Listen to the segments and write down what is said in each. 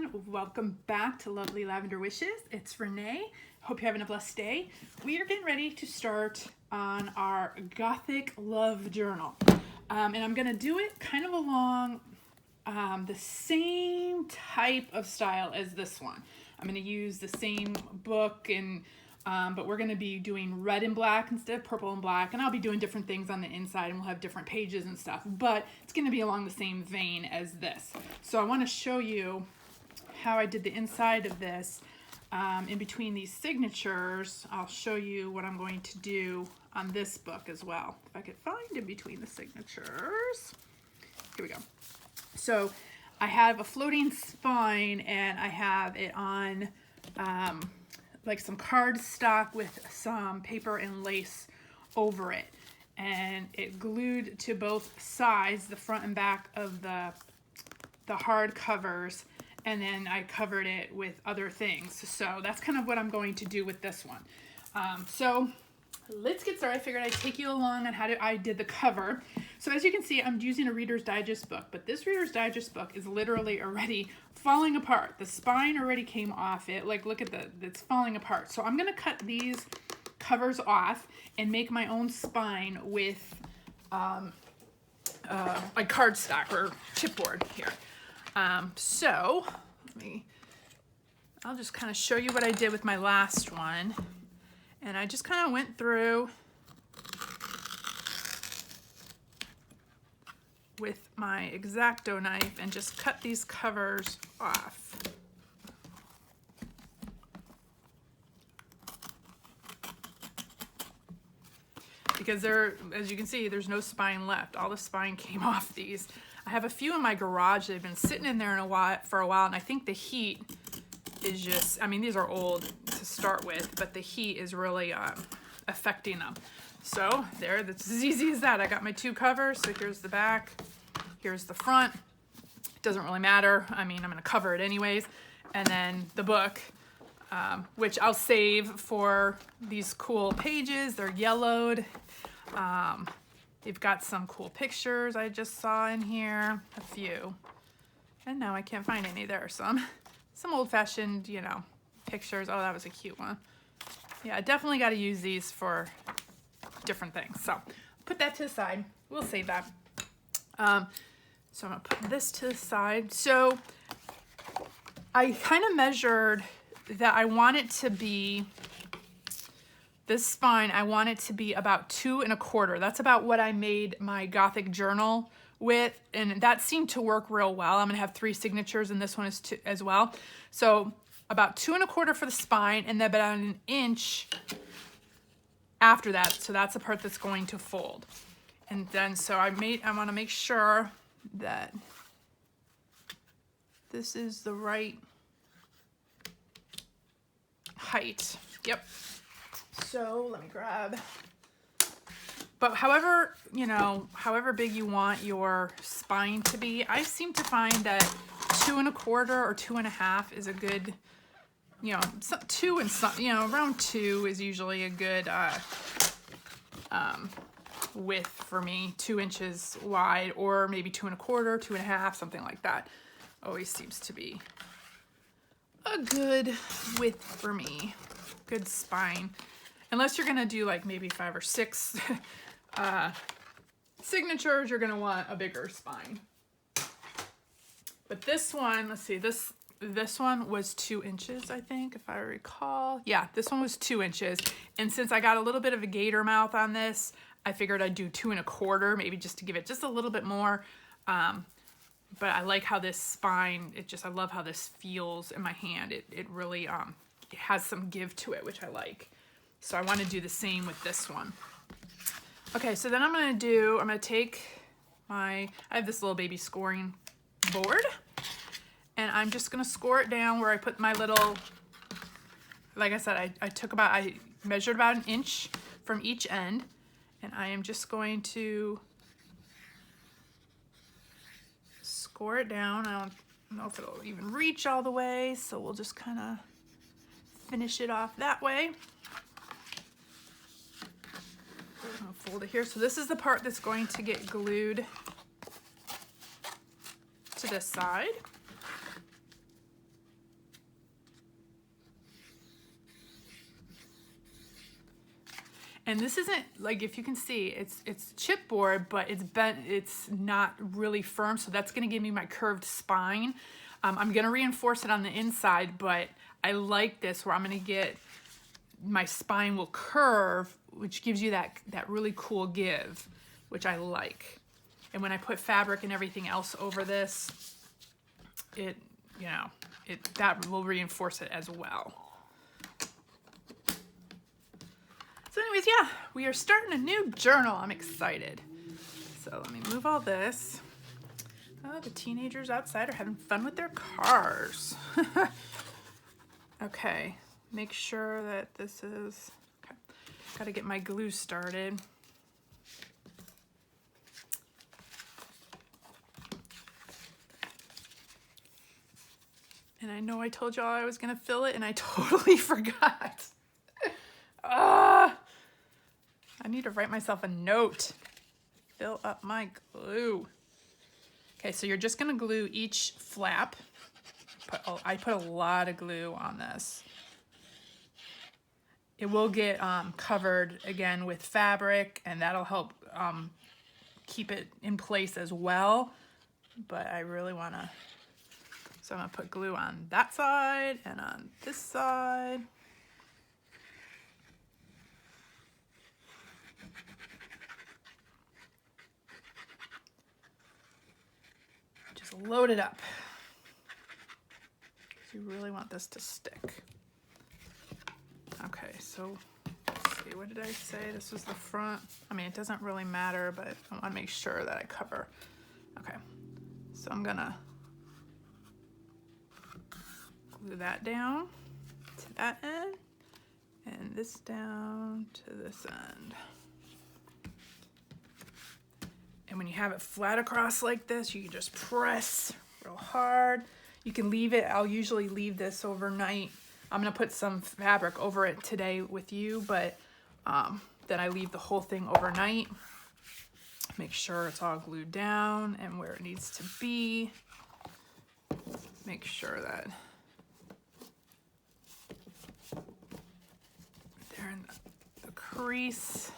everyone. Welcome back to Lovely Lavender Wishes. It's Renee. Hope you're having a blessed day. We are getting ready to start on our Gothic Love journal. And I'm going to do it kind of along the same type of style as this one. I'm going to use the same book, and but we're going to be doing red and black instead of purple and black, and I'll be doing different things on the inside, and we'll have different pages and stuff, but it's going to be along the same vein as this. So I want to show you how I did the inside of this. In between these signatures, I'll show you what I'm going to do on this book as well. If I could find in between the signatures. Here we go. So I have a floating spine, and I have it on like some cardstock with some paper and lace over it, and it glued to both sides, the front and back of the hard covers, and then I covered it with other things. So that's kind of what I'm going to do with this one. So let's get started. I figured I'd take you along on how I did the cover. So as you can see, I'm using a Reader's Digest book, but this Reader's Digest book is literally already falling apart. The spine already came off it. Like, look at it's falling apart. So I'm going to cut these covers off and make my own spine with like cardstock or chipboard here. So I'll just kind of show you what I did with my last one. And I just kind of went through with my X-Acto knife and just cut these covers off. Because as you can see, there's no spine left. All the spine came off these. I have a few in my garage. They've been sitting in there for a while, and I think the heat is just, I mean, these are old to start with, but the heat is really affecting them. So there, that's as easy as that. I got my two covers. So here's the back, here's the front. It doesn't really matter. I mean, I'm going to cover it anyways. And then the book, which I'll save for these cool pages. They're yellowed. They've got some cool pictures I just saw in here, a few. And now I can't find any there. Some old-fashioned, you know, pictures. Oh, that was a cute one. Yeah, I definitely got to use these for different things. So put that to the side. We'll save that. So I'm going to put this to the side. So I kind of measured that I want it to be, this spine, I want it to be about 2 1/4. That's about what I made my Gothic journal with, and that seemed to work real well. I'm gonna have 3 signatures, and this one is 2 as well. So about 2 1/4 for the spine, and then about 1 inch after that. So that's the part that's going to fold. And then so I want to make sure that this is the right height. Yep. So let me grab. But however, you know, however big you want your spine to be, I seem to find that 2 1/4 or 2 1/2 is a good, you know, 2 and some, you know, around 2 is usually a good width for me. 2 inches wide, or maybe 2 1/4, 2 1/2, something like that. Always seems to be a good width for me. Good spine. Unless you're gonna do like maybe 5 or 6 signatures, you're gonna want a bigger spine. But this one, let's see, this one was 2 inches, I think, if I recall. Yeah, this one was 2 inches. And since I got a little bit of a gator mouth on this, I figured I'd do 2 1/4, maybe just to give it just a little bit more. But I like how this spine, I love how this feels in my hand. It really it has some give to it, which I like. So I want to do the same with this one. Okay, so then I'm going to take I have this little baby scoring board, and I'm just going to score it down where I put my little, like I said, I measured about 1 inch from each end, and I am just going to score it down. I don't know if it'll even reach all the way, so we'll just kind of finish it off that way. I'll fold it here. So this is the part that's going to get glued to this side. And this isn't, like, if you can see, it's chipboard, but it's bent, it's not really firm, so that's gonna give me my curved spine. I'm gonna reinforce it on the inside, but I like this where I'm gonna get, my spine will curve, which gives you that really cool give, which I like. And when I put fabric and everything else over this, it, you know, that will reinforce it as well. So anyways, yeah, we are starting a new journal. I'm excited. So let me move all this. Oh, the teenagers outside are having fun with their cars. Okay, make sure that this is, okay. Gotta get my glue started. And I know I told y'all I was gonna fill it and I totally forgot. I need to write myself a note. Fill up my glue. Okay, so you're just gonna glue each flap. I put a lot of glue on this. It will get covered again with fabric, and that'll help keep it in place as well. But I really wanna, so I'm gonna put glue on that side and on this side. Just load it up. You really want this to stick. Okay, so let's see, what did I say? This was the front. I mean, it doesn't really matter, but I want to make sure that I cover. Okay, so I'm gonna glue that down to that end and this down to this end. And when you have it flat across like this, you can just press real hard. You can leave it, I'll usually leave this overnight. I'm gonna put some fabric over it today with you, but then I leave the whole thing overnight. Make sure it's all glued down and where it needs to be. Make sure that they're in the crease.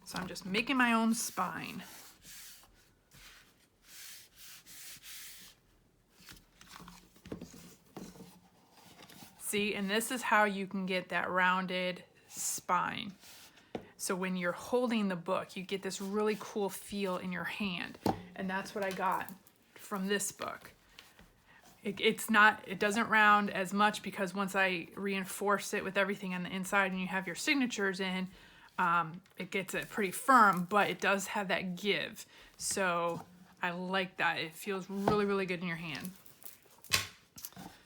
So I'm just making my own spine. See, and this is how you can get that rounded spine. So when you're holding the book, you get this really cool feel in your hand. And that's what I got from this book. It doesn't round as much because once I reinforce it with everything on the inside and you have your signatures in, it gets it pretty firm, but it does have that give. So I like that. It feels really, really good in your hand.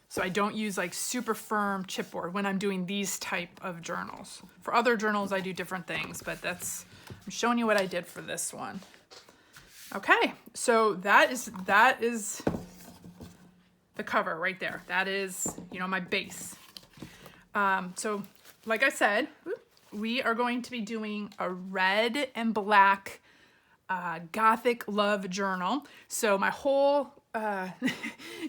So I don't use like super firm chipboard when I'm doing these type of journals. For other journals, I do different things, but I'm showing you what I did for this one. Okay, so that is the cover right there. That is, you know, my base. So like I said, we are going to be doing a red and black Gothic Love journal. So my whole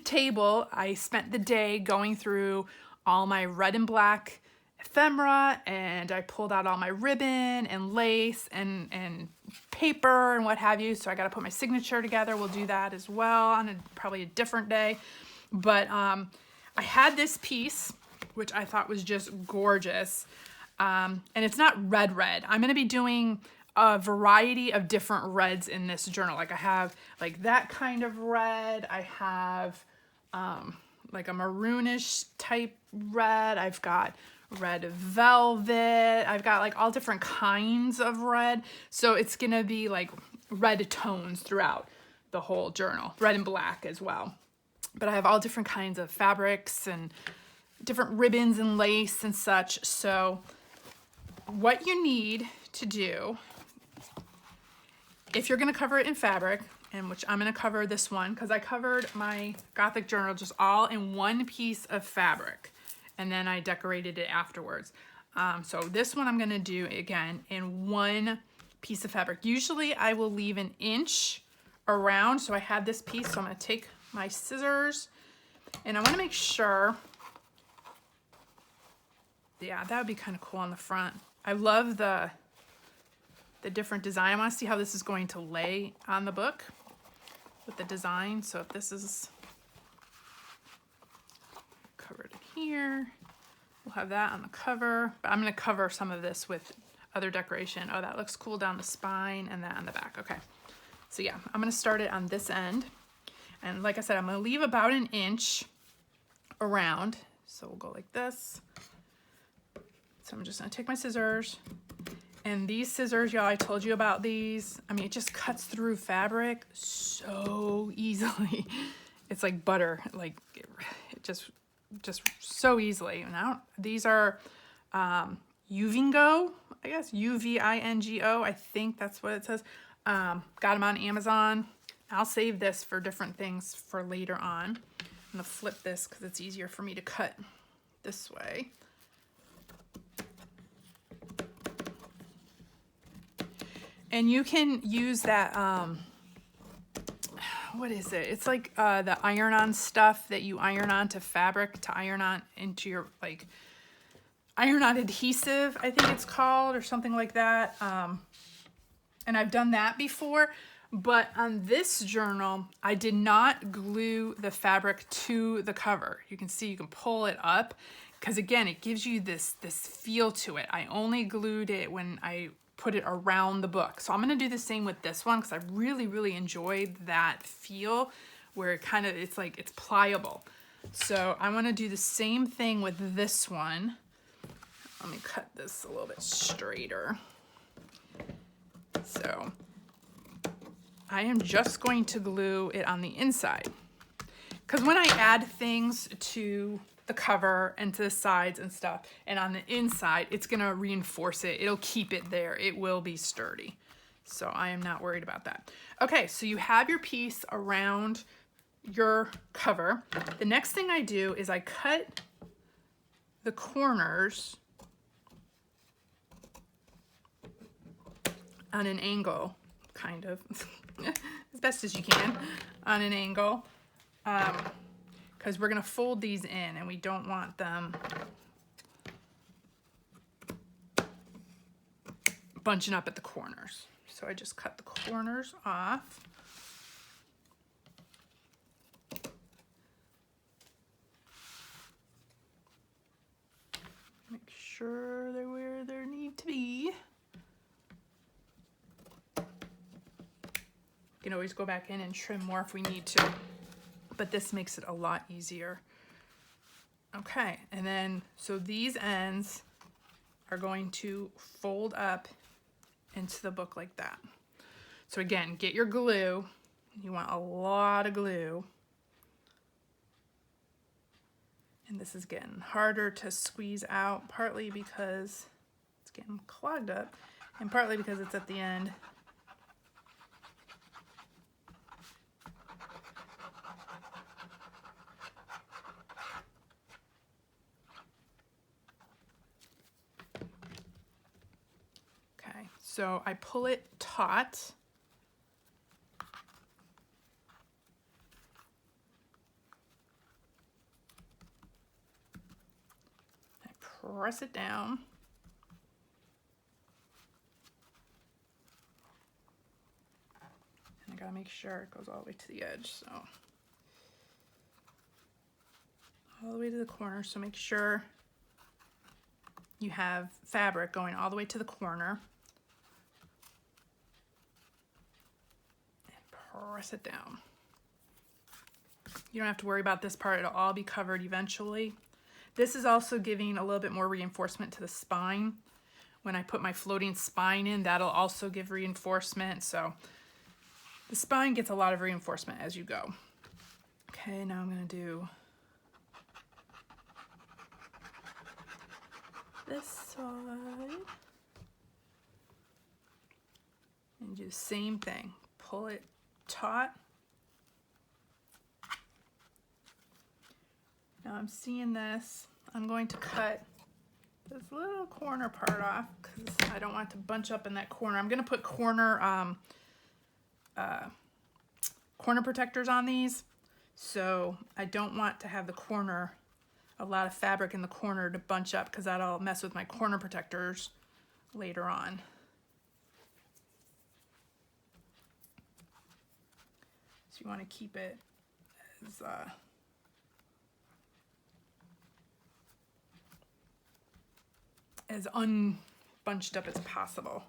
table, I spent the day going through all my red and black ephemera, and I pulled out all my ribbon and lace and paper and what have you. So I got to put my signature together. We'll do that as well on probably a different day. But I had this piece, which I thought was just gorgeous. And it's not red. I'm going to be doing a variety of different reds in this journal. Like I have like that kind of red. I have like a maroonish type red. I've got red velvet. I've got like all different kinds of red. So it's going to be like red tones throughout the whole journal. Red and black as well. But I have all different kinds of fabrics and different ribbons and lace and such. So what you need to do, if you're going to cover it in fabric, and which I'm going to cover this one because I covered my Gothic journal just all in one piece of fabric, and then I decorated it afterwards. So this one I'm going to do again in one piece of fabric. Usually I will leave an inch around, so I had this piece, so I'm going to take my scissors and I want to make sure Yeah, that would be kind of cool on the front. I love the different design. I want to see how this is going to lay on the book with the design. So if this is covered in here, we'll have that on the cover. But I'm going to cover some of this with other decoration. Oh, that looks cool down the spine and that on the back. Okay. So yeah, I'm going to start it on this end. And like I said, I'm going to leave about an inch around. So we'll go like this. So I'm just going to take my scissors. And these scissors, y'all, I told you about these. I mean, it just cuts through fabric so easily. It's like butter, like it just so easily. Now, these are Uvingo, I guess, Uvingo. I think that's what it says. Got them on Amazon. I'll save this for different things for later on. I'm gonna flip this because it's easier for me to cut this way. And you can use that, what is it? It's like the iron-on stuff that you iron onto fabric to iron on into your, like, iron-on adhesive, I think it's called, or something like that. And I've done that before, but on this journal, I did not glue the fabric to the cover. You can see you can pull it up, because again, it gives you this feel to it. I only glued it when I put it around the book. So I'm going to do the same with this one because I really enjoyed that feel where it kind of, it's like it's pliable. So I want to do the same thing with this one. Let me cut this a little bit straighter. So I am just going to glue it on the inside, because when I add things to the cover and to the sides and stuff, and on the inside, it's gonna reinforce it. It'll keep it there. It will be sturdy. So I am not worried about that. Okay, so you have your piece around your cover. The next thing I do is I cut the corners on an angle, kind of, as best as you can, on an angle. Because we're going to fold these in and we don't want them bunching up at the corners. So I just cut the corners off. Make sure they're where they need to be. You can always go back in and trim more if we need to, but this makes it a lot easier. Okay, and then, so these ends are going to fold up into the book like that. So again, get your glue. You want a lot of glue. And this is getting harder to squeeze out, partly because it's getting clogged up, and partly because it's at the end. So I pull it taut. I press it down. And I gotta make sure it goes all the way to the edge, so. All the way to the corner, so make sure you have fabric going all the way to the corner. Press it down. You don't have to worry about this part. It'll all be covered eventually. This is also giving a little bit more reinforcement to the spine. When I put my floating spine in, that'll also give reinforcement. So the spine gets a lot of reinforcement as you go. Okay, now I'm going to do this side. And do the same thing. Pull it taut. Now I'm seeing this. I'm going to cut this little corner part off because I don't want it to bunch up in that corner. I'm going to put corner protectors on these, so I don't want to have the corner a lot of fabric in the corner to bunch up, because that'll mess with my corner protectors later on. So you want to keep it as unbunched up as possible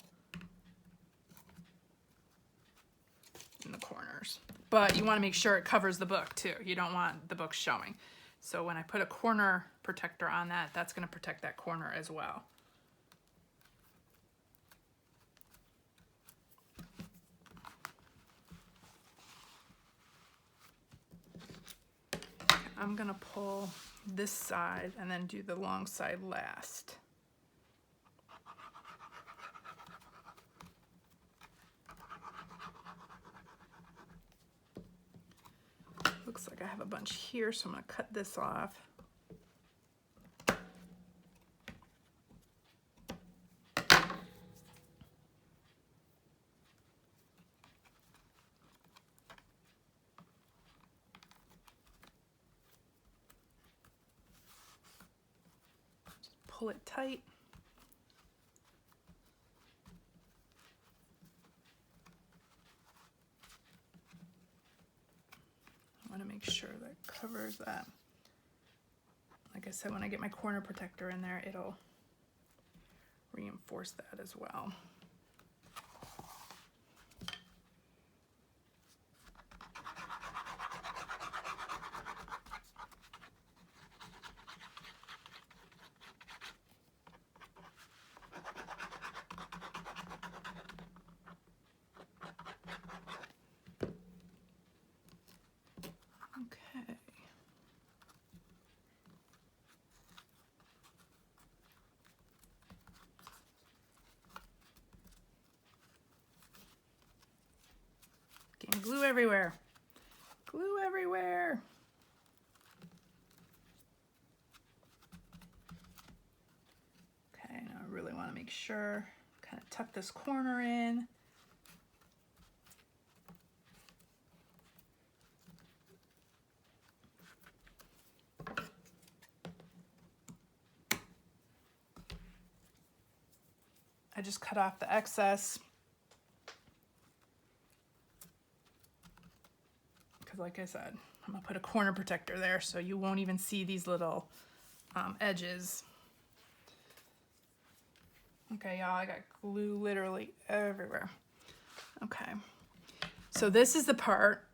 in the corners. But you want to make sure it covers the book too. You don't want the book showing. So when I put a corner protector on that, that's going to protect that corner as well. I'm going to pull this side and then do the long side last. Looks like I have a bunch here, so I'm going to cut this off. Just pull it tight. I want to make sure that covers that. Like I said, when I get my corner protector in there, it'll reinforce that as well. Okay. Getting glue everywhere. Glue everywhere. Okay, now I really want to make sure, kind of tuck this corner in. I just cut off the excess because, like I said, I'm gonna put a corner protector there so you won't even see these little edges. Okay, y'all, I got glue literally everywhere. Okay, so this is the part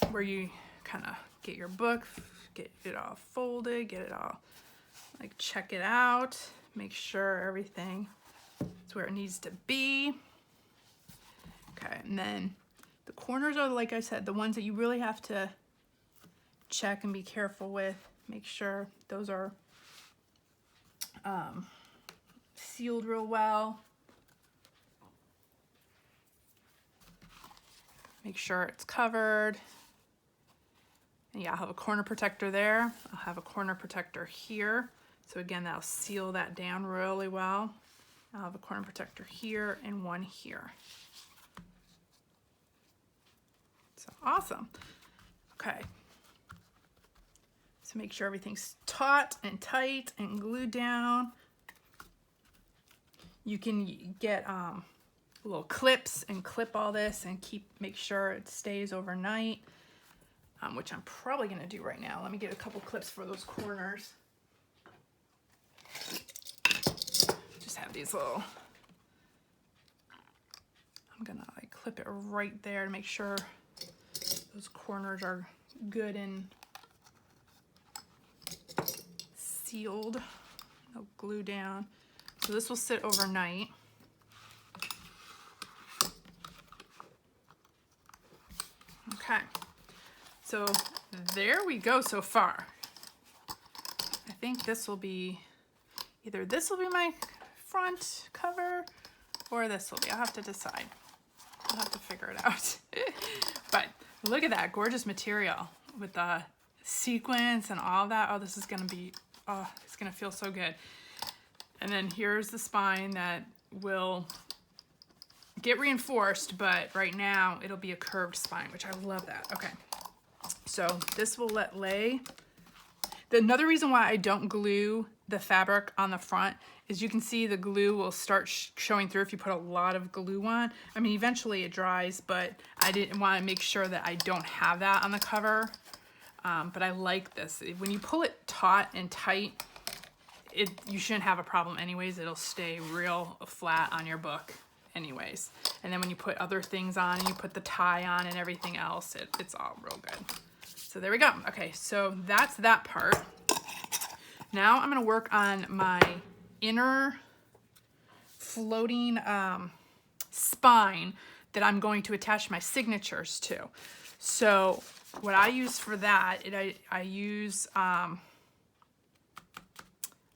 where you kind of get your book, get it all folded, get it all, like, check it out, make sure everything is where it needs to be. Okay, and then the corners are, like I said, the ones that you really have to check and be careful with. Make sure those are sealed real well. Make sure it's covered. And yeah, I'll have a corner protector there. I'll have a corner protector here. So again, that'll seal that down really well. I'll have a corner protector here and one here. So awesome. Okay. So make sure everything's taut and tight and glued down. You can get little clips and clip all this and make sure it stays overnight, which I'm probably gonna do right now. Let me get a couple clips for those corners. Just have these little, I'm gonna like clip it right there to make sure those corners are good and sealed. No glue down. So this will sit overnight. Okay, so there we go so far. I think this will be, either this will be my front cover or this will be. I'll have to decide. I'll have to figure it out. But look at that gorgeous material with the sequins and all that. Oh, this is gonna be, oh, it's gonna feel so good. And then here's the spine that will get reinforced, but right now it'll be a curved spine, which I love that. Okay, So this will let lay. Another reason why I don't glue the fabric on the front is you can see the glue will start showing through if you put a lot of glue on. I mean, eventually it dries, but I didn't want to make sure that I don't have that on the cover. But I like this. When you pull it taut and tight, you shouldn't have a problem anyways. It'll stay real flat on your book anyways. And then when you put other things on and you put the tie on and everything else, it's all real good. So there we go. Okay, so that's that part. Now I'm gonna work on my inner floating spine that I'm going to attach my signatures to. So what I use for that, I use, I'm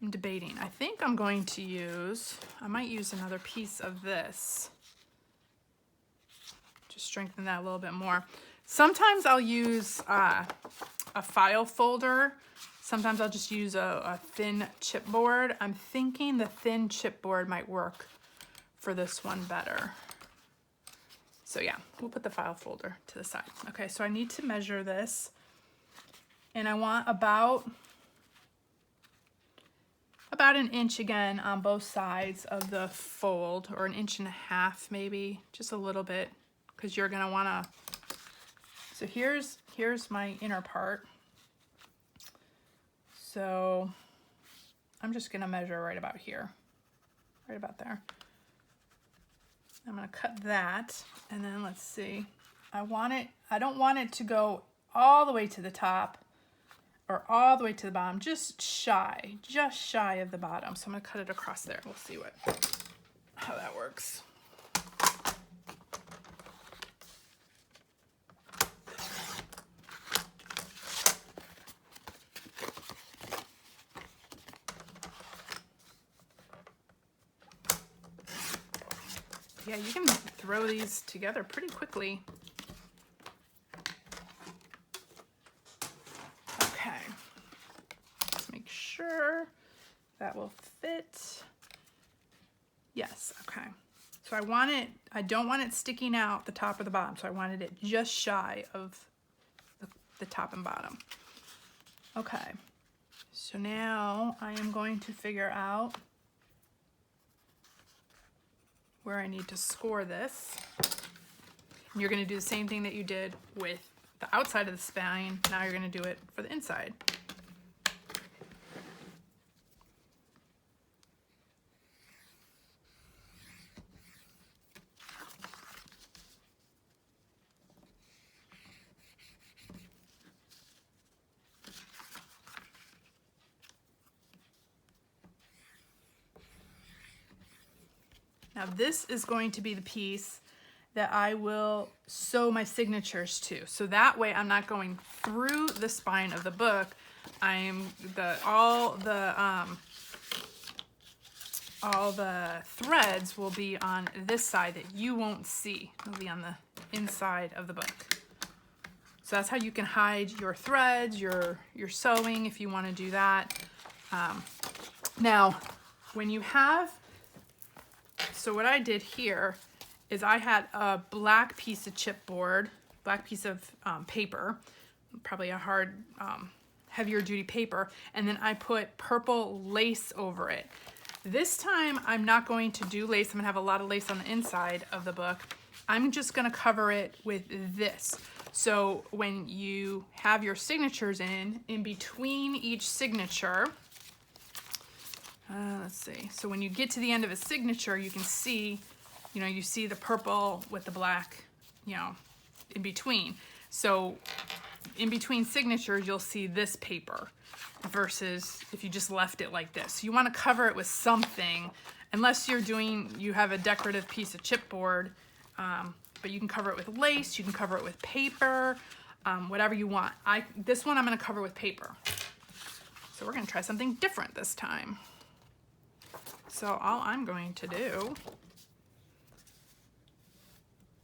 debating. I think I'm going to use, I might use another piece of this. Just strengthen that a little bit more. Sometimes I'll use a file folder. Sometimes I'll just use a thin chipboard. I'm thinking the thin chipboard might work for this one better. So yeah, we'll put the file folder to the side. Okay, so I need to measure this. And I want about an inch again on both sides of the fold, or 1.5 inches maybe, just a little bit, because you're gonna wanna. So here's my inner part. So I'm just gonna measure right about here, right about there. I'm gonna cut that, and then let's see. I don't want it to go all the way to the top or all the way to the bottom, just shy of the bottom. So I'm gonna cut it across there. We'll see how that works. Yeah, you can throw these together pretty quickly. Okay, let's make sure that will fit. Yes, okay. So I don't want it sticking out the top or the bottom, so I wanted it just shy of the top and bottom. Okay, so now I am going to figure out where I need to score this. And you're gonna do the same thing that you did with the outside of the spine. Now you're gonna do it for the inside. Now this is going to be the piece that I will sew my signatures to. So that way I'm not going through the spine of the book. All the threads will be on this side that you won't see. They'll be on the inside of the book. So that's how you can hide your threads, your sewing if you want to do that. Now, when you have, so what I did here is I had a black piece of chipboard, black piece of paper, probably a hard, heavier duty paper, and then I put purple lace over it. This time I'm not going to do lace. I'm gonna have a lot of lace on the inside of the book. I'm just gonna cover it with this. So when you have your signatures in between each signature, let's see. So when you get to the end of a signature, you can see, you see the purple with the black, in between. So in between signatures, you'll see this paper versus if you just left it like this. You want to cover it with something, unless you have a decorative piece of chipboard, but you can cover it with lace, you can cover it with paper, whatever you want. This one I'm going to cover with paper. So we're going to try something different this time. So all I'm going to do,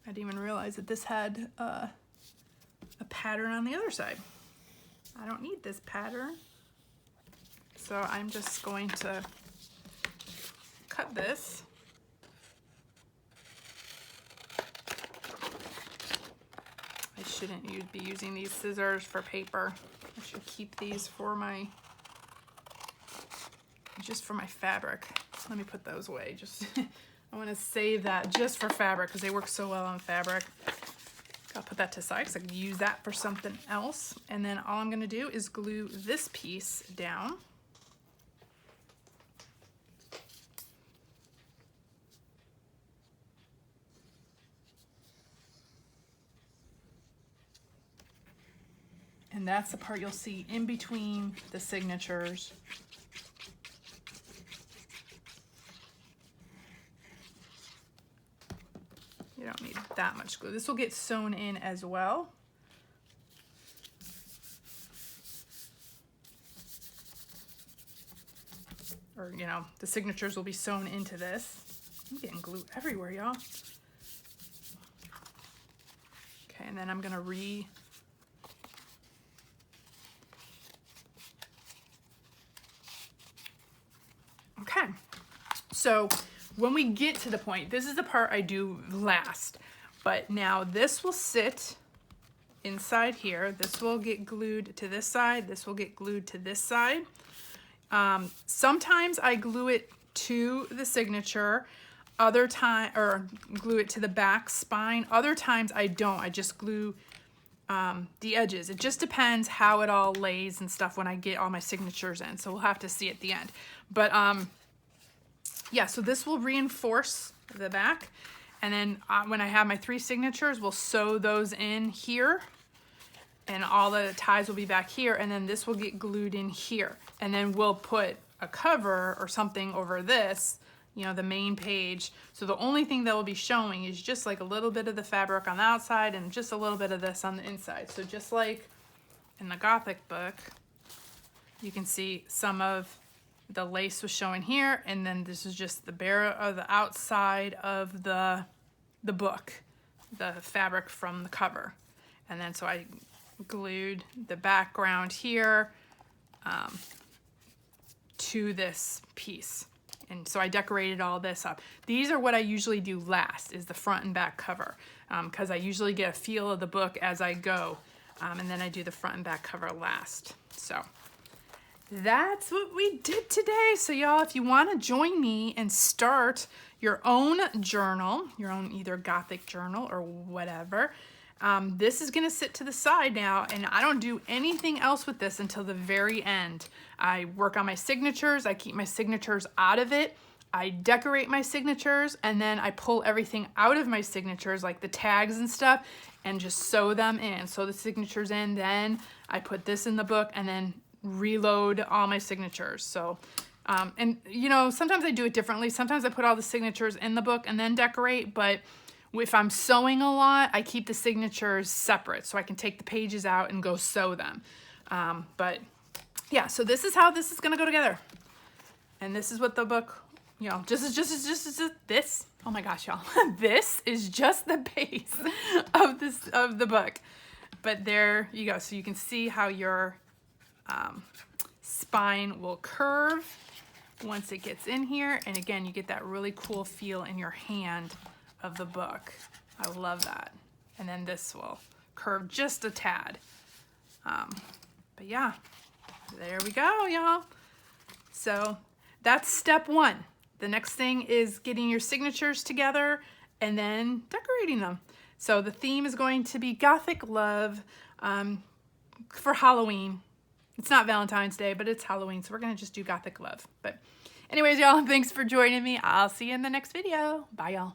I didn't even realize that this had a pattern on the other side. I don't need this pattern. So I'm just going to cut this. I shouldn't be using these scissors for paper. I should keep these for my, just for my fabric. Let me put those away. Just, I want to save that just for fabric because they work so well on fabric. I'll put that to the side because I can use that for something else. And then all I'm going to do is glue this piece down. And that's the part you'll see in between the signatures. You don't need that much glue. This will get sewn in as well. Or, you know, the signatures will be sewn into this. I'm getting glue everywhere, y'all. Okay, and then I'm gonna Okay, so when we get to the point, this is the part I do last, but now this will sit inside here. This will get glued to this side. This will get glued to this side. Sometimes I glue it to the signature, other time, or glue it to the back spine. Other times I don't. I just glue the edges. It just depends how it all lays and stuff when I get all my signatures in. So we'll have to see at the end. But yeah, so this will reinforce the back. And then when I have my 3 signatures, we'll sew those in here. And all the ties will be back here. And then this will get glued in here. And then we'll put a cover or something over this, you know, the main page. So the only thing that will be showing is just like a little bit of the fabric on the outside and just a little bit of this on the inside. So just like in the Gothic book, you can see some of the lace was showing here, and then this is just the bare of the outside of the book, the fabric from the cover. And then so I glued the background here to this piece. And so I decorated all this up. These are what I usually do last, is the front and back cover, because I usually get a feel of the book as I go, and then I do the front and back cover last. So that's what we did today. So y'all, if you want to join me and start your own journal, your own either Gothic journal or whatever, this is going to sit to the side now, and I don't do anything else with this until the very end. I work on my signatures. I keep my signatures out of it. I decorate my signatures, and then I pull everything out of my signatures, like the tags and stuff, and just sew them in. Sew the signatures in, then I put this in the book, and then reload all my signatures. So and you know, sometimes I do it differently. Sometimes I put all the signatures in the book and then decorate, but if I'm sewing a lot, I keep the signatures separate so I can take the pages out and go sew them. But yeah, so this is how this is gonna go together. And this is what the book, you know, just this. Oh my gosh, y'all. This is just the base of the book. But there you go. So you can see how your spine will curve once it gets in here. And again, you get that really cool feel in your hand of the book. I love that. And then this will curve just a tad. But yeah, there we go, y'all. So that's step 1. The next thing is getting your signatures together and then decorating them. So the theme is going to be Gothic Love for Halloween. It's not Valentine's Day, but it's Halloween, so we're gonna just do Gothic Love. But anyways, y'all, thanks for joining me. I'll see you in the next video. Bye, y'all.